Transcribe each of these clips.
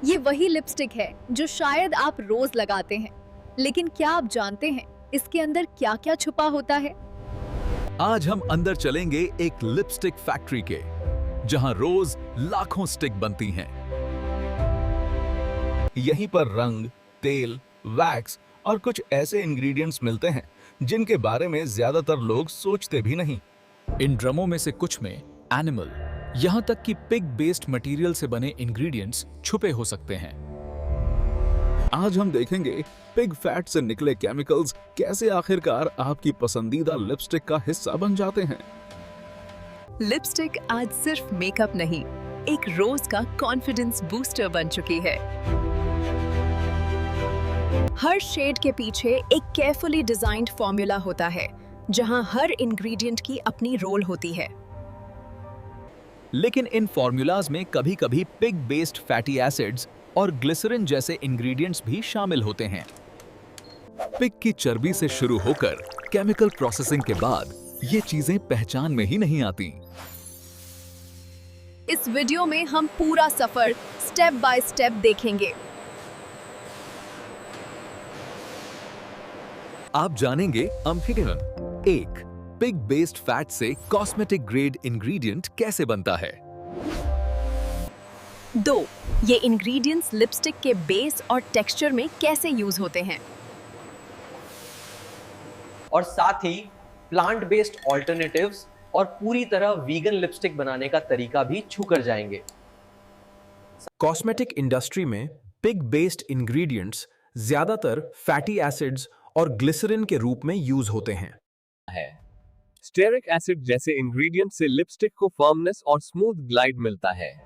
ये वही लिपस्टिक है जो शायद आप रोज लगाते हैं, लेकिन क्या आप जानते हैं इसके अंदर क्या-क्या छुपा होता है? आज हम अंदर चलेंगे एक लिपस्टिक फैक्ट्री के, जहां रोज लाखों स्टिक बनती हैं। यहीं पर रंग, तेल, वैक्स और कुछ ऐसे इंग्रेडिएंट्स मिलते हैं जिनके बारे में ज्यादातर लोग सोचते भी नहीं। इन ड्रमों में से कुछ में एनिमल, यहां तक कि पिग बेस्ड मटेरियल से बने इंग्रेडिएंट्स छुपे हो सकते हैं। आज हम देखेंगे पिग फैट से निकले केमिकल्स कैसे आखिरकार आपकी पसंदीदा लिपस्टिक का हिस्सा बन जाते हैं। लिपस्टिक आज सिर्फ मेकअप नहीं, एक रोज का कॉन्फिडेंस बूस्टर बन चुकी है। हर शेड के पीछे एक केयरफुली डिजाइन्ड फॉर्मूला होता है, जहां हर इंग्रेडिएंट की अपनी रोल होती है। लेकिन इन फॉर्मूलाज में कभी-कभी पिग बेस्ड फैटी एसिड्स और ग्लिसरीन जैसे इंग्रेडिएंट्स भी शामिल होते हैं। पिग की चर्बी से शुरू होकर केमिकल प्रोसेसिंग के बाद ये चीजें पहचान में ही नहीं आती। इस वीडियो में हम पूरा सफर स्टेप बाय स्टेप देखेंगे। आप जानेंगे अम्फिगन, एक पिग बेस्ड फैट से कॉस्मेटिक ग्रेड इंग्रेडिएंट कैसे बनता है। 2. ये इंग्रेडिएंट्स लिपस्टिक के बेस और टेक्सचर में कैसे यूज होते हैं। और साथ ही प्लांट बेस्ड ऑल्टरनेटिव्स और पूरी तरह वीगन लिपस्टिक बनाने का तरीका भी छू कर जाएंगे। कॉस्मेटिक इंडस्ट्री में पिग बेस्ड इंग्रेडिएंट्स ज्यादातर फैटी एसिड्स और ग्लिसरीन के रूप में यूज होते हैं। स्टेरिक एसिड जैसे इंग्रेडिएंट से लिपस्टिक को फर्मनेस और स्मूथ ग्लाइड मिलता है।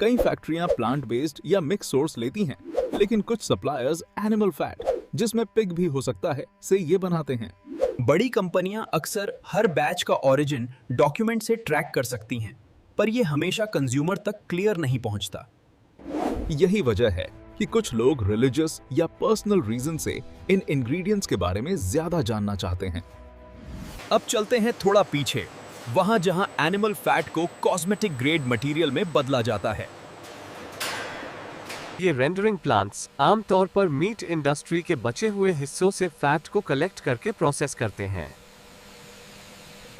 कई फैक्ट्रियां प्लांट बेस्ड या मिक्स सोर्स लेती हैं, लेकिन कुछ सप्लायर्स एनिमल फैट, जिसमें पिग भी हो सकता है, से ये बनाते हैं। बड़ी कंपनियां अक्सर हर बैच का ओरिजिन डॉक्यूमेंट से ट्रैक कर सकती हैं, पर यह हमेशा कंज्यूमर तक क्लियर नहीं पहुंचता। यही वजह है कि कुछ लोग रिलीजियस या पर्सनल रीजन से इन इंग्रेडिएंट्स के बारे में ज्यादा जानना चाहते हैं। अब चलते हैं थोड़ा पीछे, वहां जहां एनिमल फैट को कॉस्मेटिक ग्रेड मटेरियल में बदला जाता है। ये रेंडरिंग प्लांट्स आमतौर पर मीट इंडस्ट्री के बचे हुए हिस्सों से फैट को कलेक्ट करके प्रोसेस करते हैं।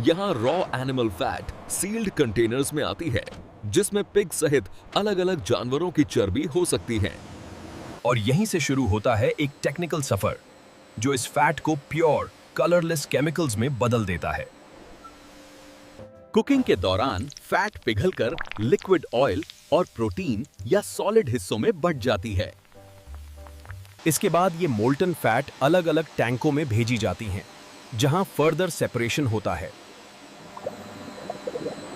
यहाँ raw animal fat sealed containers में आती है, जिसमें पिग सहित अलग-अलग जानवरों की चर्बी हो सकती है। और यहीं से शुरू होता है एक टेक्निकल सफर, जो इस फैट को प्योर कलरलेस केमिकल्स में बदल देता है। कुकिंग के दौरान फैट पिघलकर लिक्विड ऑयल और प्रोटीन या सॉलिड हिस्सों में बंट जाती है। इसके बाद ये मोल्टन फैट अलग अलग टैंकों में भेजी जाती हैं, जहां फर्दर सेपरेशन होता है।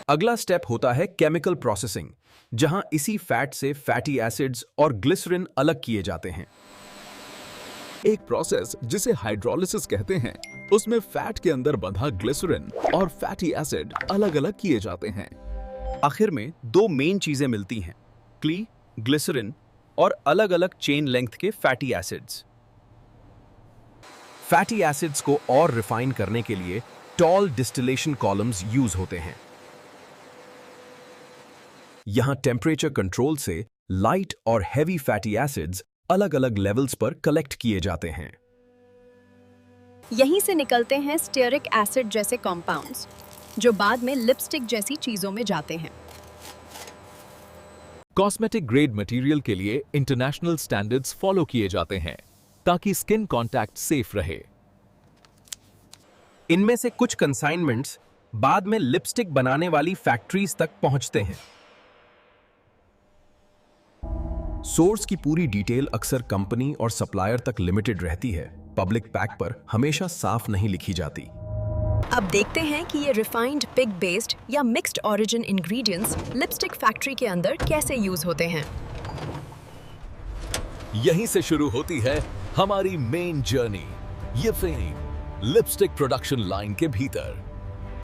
अगला स्टेप होता है केमिकल प्रोसेसिंग, जहां इसी फैट से फैटी एसिड्स और ग्लिसरीन अलग किए जाते हैं। एक प्रोसेस जिसे हाइड्रोलिसिस कहते हैं, उसमें फैट के अंदर बंधा ग्लिसरीन और फैटी एसिड अलग-अलग किए जाते हैं। आखिर में दो मेन चीजें मिलती हैं, क्ली, ग्लिसरीन और अलग अलग चेन लेंथ के फैटी एसिड्स। फैटी एसिड्स को और रिफाइन करने के लिए टॉल डिस्टिलेशन कॉलम्स यूज होते हैं। यहां टेम्परेचर कंट्रोल से लाइट और हेवी फैटी एसिड्स अलग अलग लेवल्स पर कलेक्ट किए जाते हैं। यहीं से निकलते हैं स्टेरिक एसिड जैसे कॉम्पाउंड्स, जो बाद में लिपस्टिक जैसी चीजों में जाते हैं। कॉस्मेटिक ग्रेड मटेरियल के लिए इंटरनेशनल स्टैंडर्ड्स फॉलो किए जाते हैं, ताकि स्किन कांटेक्ट सेफ रहे। इनमें से कुछ कंसाइनमेंट्स बाद में लिपस्टिक बनाने वाली फैक्ट्रीज तक पहुंचते हैं। सोर्स की पूरी डिटेल अक्सर कंपनी और सप्लायर तक लिमिटेड रहती है, पब्लिक पैक पर हमेशा साफ नहीं लिखी जाती। अब देखते हैं कि ये रिफाइंड पिग बेस्ड या mixed origin ingredients lipstick factory के अंदर कैसे यूज होते हैं। यहीं से शुरू होती है हमारी मेन जर्नी, ये फेम लिपस्टिक प्रोडक्शन लाइन के भीतर।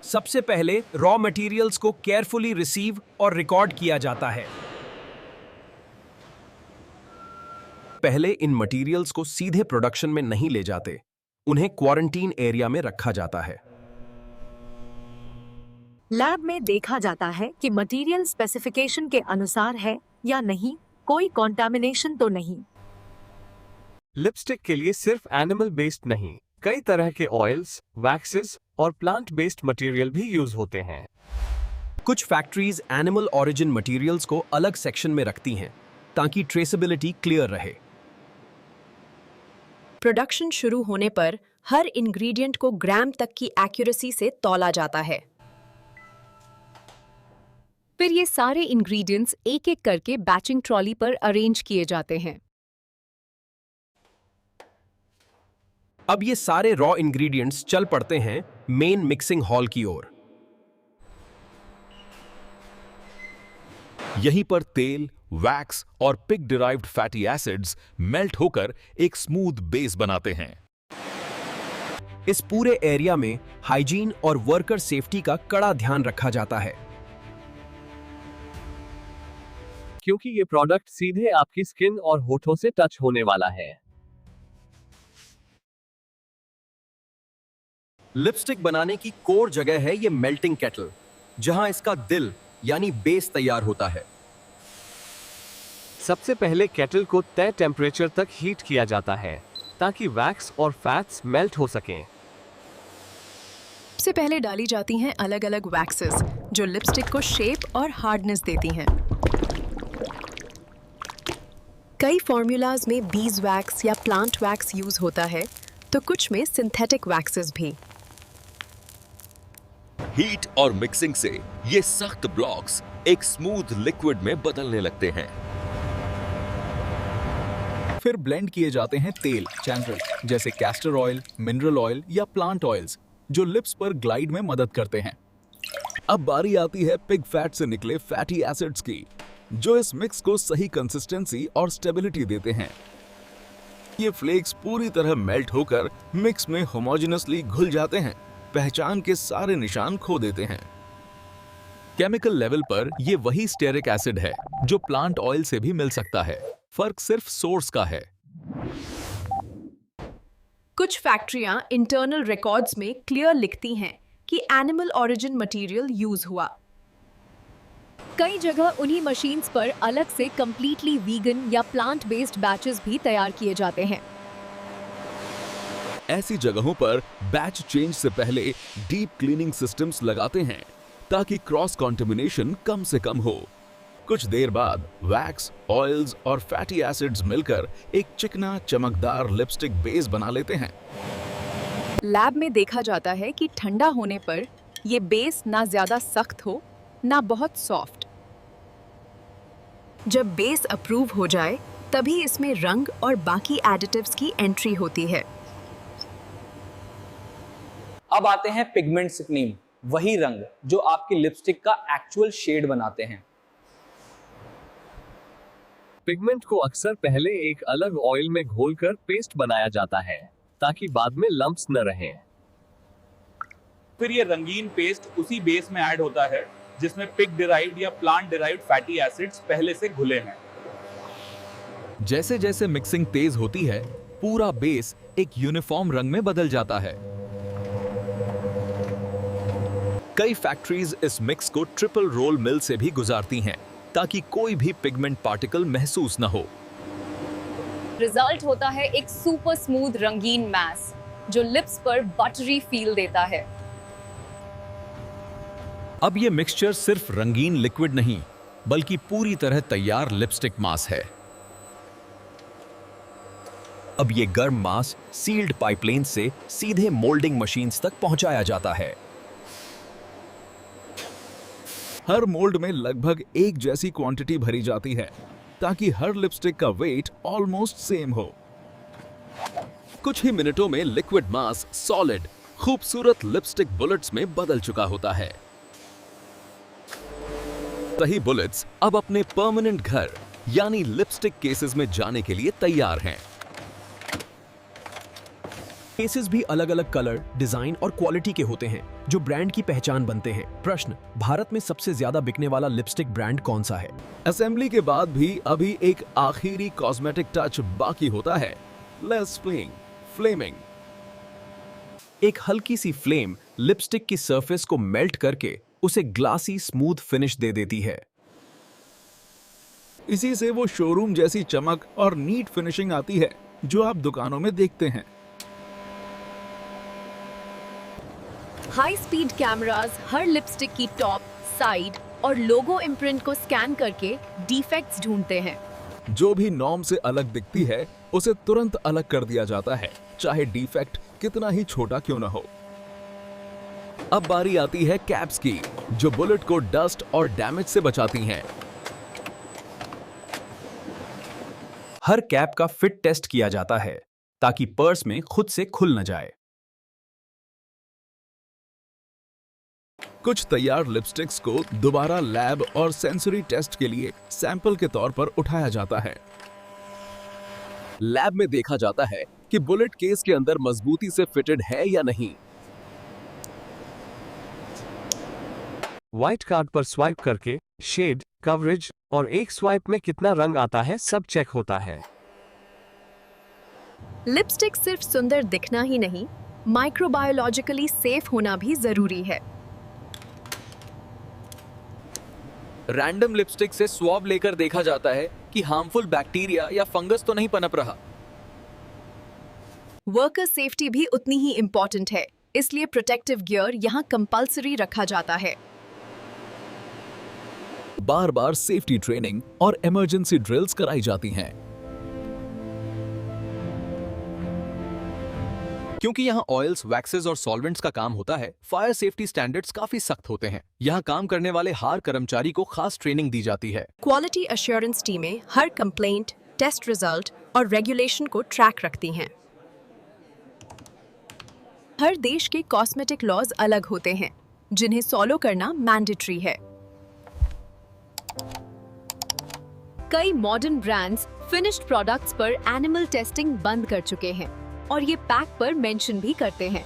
सबसे पहले रॉ मटेरियल्स को केयरफुली रिसीव और रिकॉर्ड किया जाता है। पहले इन मटेरियल्स को सीधे प्रोडक्शन में नहीं ले जाते, उन्हें क्वारंटीन एरिया में रखा जाता है। लैब में देखा जाता है कि मटेरियल स्पेसिफिकेशन के अनुसार है या नहीं, कोई कॉन्टामिनेशन तो नहीं। लिपस्टिक के लिए सिर्फ एनिमल बेस्ड नहीं, कई तरह के ऑयल्स, वैक्सेस और प्लांट बेस्ड मटेरियल भी यूज होते हैं। कुछ फैक्ट्रीज एनिमल ओरिजिन मटेरियल्स को अलग सेक्शन में रखती हैं ताकि ट्रेसेबिलिटी क्लियर रहे। प्रोडक्शन शुरू होने पर हर इंग्रेडिएंट को ग्राम तक की एक्यूरेसी से तौला जाता है। फिर ये सारे इंग्रेडिएंट्स एक एक करके बैचिंग ट्रॉली पर अरेंज किए जाते हैं। अब ये सारे रॉ इंग्रेडिएंट्स चल पड़ते हैं मेन मिक्सिंग हॉल की ओर। यहीं पर तेल, वैक्स और pig derived fatty acids melt होकर एक स्मूथ बेस बनाते हैं। इस पूरे एरिया में हाइजीन और वर्कर सेफ्टी का कड़ा ध्यान रखा जाता है, क्योंकि ये प्रोडक्ट सीधे आपकी स्किन और होठों से टच होने वाला है। लिपस्टिक बनाने की कोर जगह है ये मेल्टिंग केटल, जहां इसका दिल यानी बेस तैयार होता है। सबसे पहले केटल को तय टेम्परेचर तक हीट किया जाता है ताकि वैक्स और फैट्स मेल्ट हो सकें। सबसे पहले डाली जाती हैं अलग अलग वैक्सेस जो लिपस्टिक को शेप और हार्डनेस देती हैं। कई फॉर्मूलाज में बीज वैक्स या प्लांट वैक्स यूज होता है, तो कुछ में सिंथेटिक वैक्सेस भी। हीट और मिक्सिंग से ये सख्त ब्लॉक्स एक स्मूथ लिक्विड में बदलने लगते हैं। फिर ब्लेंड किए जाते हैं तेल, चैनल जैसे कैस्टर ऑयल, मिनरल ऑयल या प्लांट ऑयल्स जो लिप्स पर ग्लाइड में मदद करते हैं। अब बारी आती है पिग फैट से निकले फैटी एसिड्स की, जो इस मिक्स को सही कंसिस्टेंसी और स्टेबिलिटी देते हैं। ये फ्लेक्स पूरी तरह मेल्ट होकर मिक्स में होमोजेनसली घुल जाते हैं, पहचान के सारे निशान खो देते हैं। केमिकल लेवल पर ये वही स्टेरिक एसिड है जो प्लांट ऑयल से भी मिल सकता है, फर्क सिर्फ सोर्स का है। कुछ फैक्ट्रियां इंटरनल रिकॉर्ड्स में क्लियर लिखती हैं कि एनिमल ओरिजिन मटेरियल यूज हुआ। कई जगह उन्हीं मशीन्स पर अलग से कंप्लीटली वीगन या प्लांट बेस्ड बैचेस भी तैयार किए जाते हैं। ऐसी जगहों पर बैच चेंज से पहले डीप क्लीनिंग सिस्टम्स लगाते हैं ताकि क्रॉस कॉन्टेमिनेशन कम से कम हो। कुछ देर बाद वैक्स, ऑयल्स और फैटी एसिड्स मिलकर एक चिकना चमकदार लिपस्टिक बेस बना लेते हैं। लैब में देखा जाता है कि ठंडा होने पर ये बेस ना ज्यादा सख्त हो ना बहुत सॉफ्ट। जब बेस अप्रूव हो जाए तभी इसमें रंग और बाकी एडिटिव्स की एंट्री होती है। अब आते हैं पिगमेंट स्क्रीन, वही रंग जो आपकी लिपस्टिक का एक्चुअल शेड बनाते हैं। पिगमेंट को अक्सर पहले एक अलग ऑयल में घोलकर पेस्ट बनाया जाता है ताकि बाद में लम्प्स न रहें। फिर ये रंगीन पेस्ट उसी बेस में ऐड होता है जिसमें पिग डिराइव्ड या प्लांट डिराइव्ड फैटी एसिड्स पहले से घुले हैं। जैसे जैसे मिक्सिंग तेज होती है, पूरा बेस एक यूनिफॉर्म रंग में बदल जाता है। कई फैक्ट्रीज इस मिक्स को ट्रिपल रोल मिल से भी गुजारती हैं ताकि कोई भी पिगमेंट पार्टिकल महसूस न हो। रिजल्ट होता है एक सुपर स्मूथ रंगीन मैस जो लिप्स पर बटरी फील देता है। अब ये मिक्सचर सिर्फ रंगीन लिक्विड नहीं बल्कि पूरी तरह तैयार लिपस्टिक मास है। अब ये गर्म मास सील्ड पाइपलाइन से सीधे मोल्डिंग मशीन्स तक पहुंचाया जाता है। हर मोल्ड में लगभग एक जैसी क्वांटिटी भरी जाती है ताकि हर लिपस्टिक का वेट ऑलमोस्ट सेम हो। कुछ ही मिनटों में लिक्विड मास सॉलिड खूबसूरत लिपस्टिक बुलेट्स में बदल चुका होता है। सही बुलेट्स अब अपने परमानेंट घर यानी लिपस्टिक केसेस में जाने के लिए तैयार हैं। केसेस भी अलग अलग कलर, डिजाइन और क्वालिटी के होते हैं जो ब्रांड की पहचान बनते हैं। प्रश्न, भारत में सबसे ज्यादा बिकने वाला लिपस्टिक ब्रांड कौन सा है? असेंबली के बाद भी अभी एक आखिरी कॉस्मेटिक टच बाकी होता है, लेस फ्लेमिंग। एक हल्की सी फ्लेम लिपस्टिक की सरफेस को मेल्ट करके उसे ग्लासी स्मूथ फिनिश दे देती है। इसी से वो शोरूम जैसी चमक और नीट फिनिशिंग आती है जो आप दुकानों में देखते हैं। हाई स्पीड कैमरास हर लिपस्टिक की टॉप, साइड और लोगो इम्प्रिंट को स्कैन करके डिफेक्ट्स ढूंढते हैं। जो भी नॉर्म से अलग दिखती है उसे तुरंत अलग कर दिया जाता है, चाहे डिफेक्ट कितना ही छोटा क्यों न हो। अब बारी आती है कैप्स की, जो बुलेट को डस्ट और डैमेज से बचाती हैं। हर कैप का फिट टेस्ट किया जाता है ताकि पर्स में खुद से खुल न जाए। कुछ तैयार लिपस्टिक्स को दोबारा लैब और सेंसरी टेस्ट के लिए सैंपल के तौर पर उठाया जाता है। लैब में देखा जाता है कि बुलेट केस के अंदर मजबूती से फिटेड है या नहीं। व्हाइट कार्ड पर स्वाइप करके शेड, कवरेज और एक स्वाइप में कितना रंग आता है सब चेक होता है। लिपस्टिक सिर्फ सुंदर दिखना ही नहीं, माइक्रोबायोलॉजिकली सेफ होना भी जरूरी है। रैंडम लिपस्टिक से स्वैब लेकर देखा जाता है कि हार्मफुल बैक्टीरिया या फंगस तो नहीं पनप रहा। वर्कर सेफ्टी भी उतनी ही इम्पोर्टेंट है, इसलिए प्रोटेक्टिव गियर यहाँ कंपल्सरी रखा जाता है। बार बार सेफ्टी ट्रेनिंग और इमरजेंसी ड्रिल्स कराई जाती हैं। क्योंकि यहाँ ऑयल्स, वैक्सेस और सॉल्वेंट्स का काम होता है, फायर सेफ्टी स्टैंडर्ड्स काफी सख्त होते हैं। यहाँ काम करने वाले हर कर्मचारी को खास ट्रेनिंग दी जाती है। क्वालिटी एश्योरेंस टीमें हर कंप्लेंट, टेस्ट रिजल्ट और रेगुलेशन को ट्रैक रखती हैं। हर देश के कॉस्मेटिक लॉज अलग होते हैं, जिन्हें फॉलो करना मैंडेटरी है। कई मॉडर्न ब्रांड्स फिनिश्ड प्रोडक्ट्स पर एनिमल टेस्टिंग बंद कर चुके हैं और ये पैक पर मेंशन भी करते हैं।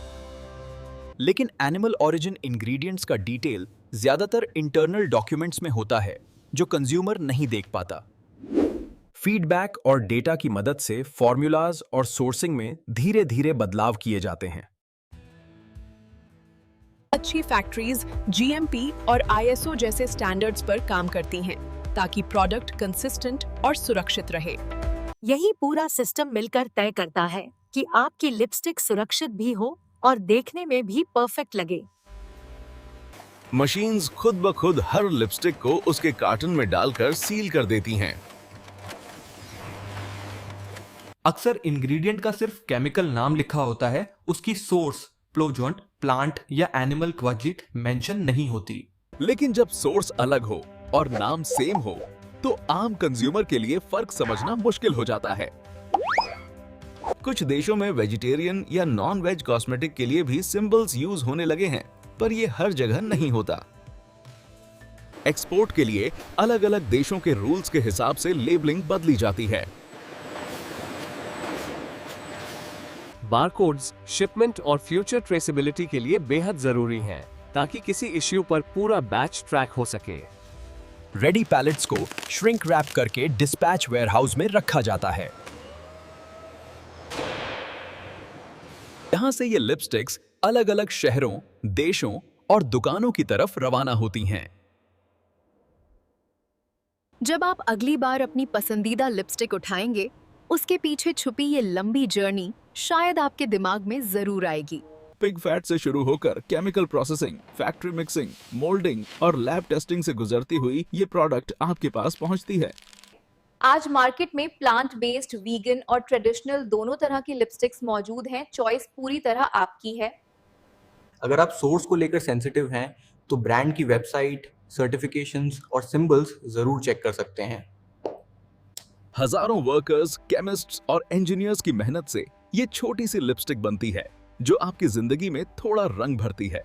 लेकिन एनिमल ओरिजिन इंग्रेडिएंट्स का डिटेल ज्यादातर इंटरनल डॉक्यूमेंट्स में होता है जो कंज्यूमर नहीं देख पाता। फीडबैक और डेटा की मदद से फॉर्मूलाज और सोर्सिंग में धीरे धीरे बदलाव किए जाते हैं। अच्छी फैक्ट्रीज जीएमपी और आईएसओ जैसे स्टैंडर्ड्स पर काम करती हैं ताकि प्रोडक्ट कंसिस्टेंट और सुरक्षित रहे। यही पूरा सिस्टम मिलकर तय करता है कि आपकी लिपस्टिक सुरक्षित भी हो और देखने में भी परफेक्ट लगे। मशीन्स खुद ब खुद हर लिपस्टिक को उसके कार्टन में डालकर सील कर देती हैं। अक्सर इंग्रेडिएंट का सिर्फ केमिकल नाम लिखा होता है, उसकी सोर्स, प्लोजोंट, प्लांट या एनिमल क्वाजिट मेंशन नहीं होती। लेकिन जब सोर्स अलग हो और नाम सेम हो तो आम कंज्यूमर के लिए फर्क समझना मुश्किल हो जाता है। कुछ देशों में वेजिटेरियन या नॉन वेज कॉस्मेटिक के लिए भी सिंबल्स यूज होने लगे हैं, पर ये हर जगह नहीं होता। एक्सपोर्ट के लिए अलग अलग देशों के रूल्स के हिसाब से लेबलिंग बदली जाती है। बारकोड्स, शिपमेंट और फ्यूचर ट्रेसेबिलिटी के लिए बेहद जरूरी हैं, ताकि किसी इश्यू पर पूरा बैच ट्रैक हो सके। रेडी पैलेट्स को श्रिंक रैप करके डिस्पैच वेयरहाउस में रखा जाता है। यहां से ये लिपस्टिक्स अलग अलग शहरों, देशों और दुकानों की तरफ रवाना होती हैं। जब आप अगली बार अपनी पसंदीदा लिपस्टिक उठाएंगे, उसके पीछे छुपी ये लंबी जर्नी शायद आपके दिमाग में जरूर आएगी। पिग फैट से शुरू होकर chemical processing, factory mixing, moulding और लैब टेस्टिंग से गुजरती हुई ये प्रोडक्ट आपके पास पहुंचती है। आज मार्केट में प्लांट बेस्ड, वीगन और ट्रेडिशनल दोनों तरह की लिपस्टिक्स मौजूद हैं। चॉइस पूरी तरह आपकी है। अगर आप सोर्स को लेकर सेंसिटिव हैं तो ब्रांड की वेबसाइट, सर्टिफिकेशंस और सिंबल्स जरूर चेक कर सकते हैं। हजारों वर्कर्स, केमिस्ट्स और इंजीनियर्स की मेहनत से ये छोटी सी लिपस्टिक बनती है जो आपकी जिंदगी में थोड़ा रंग भरती है।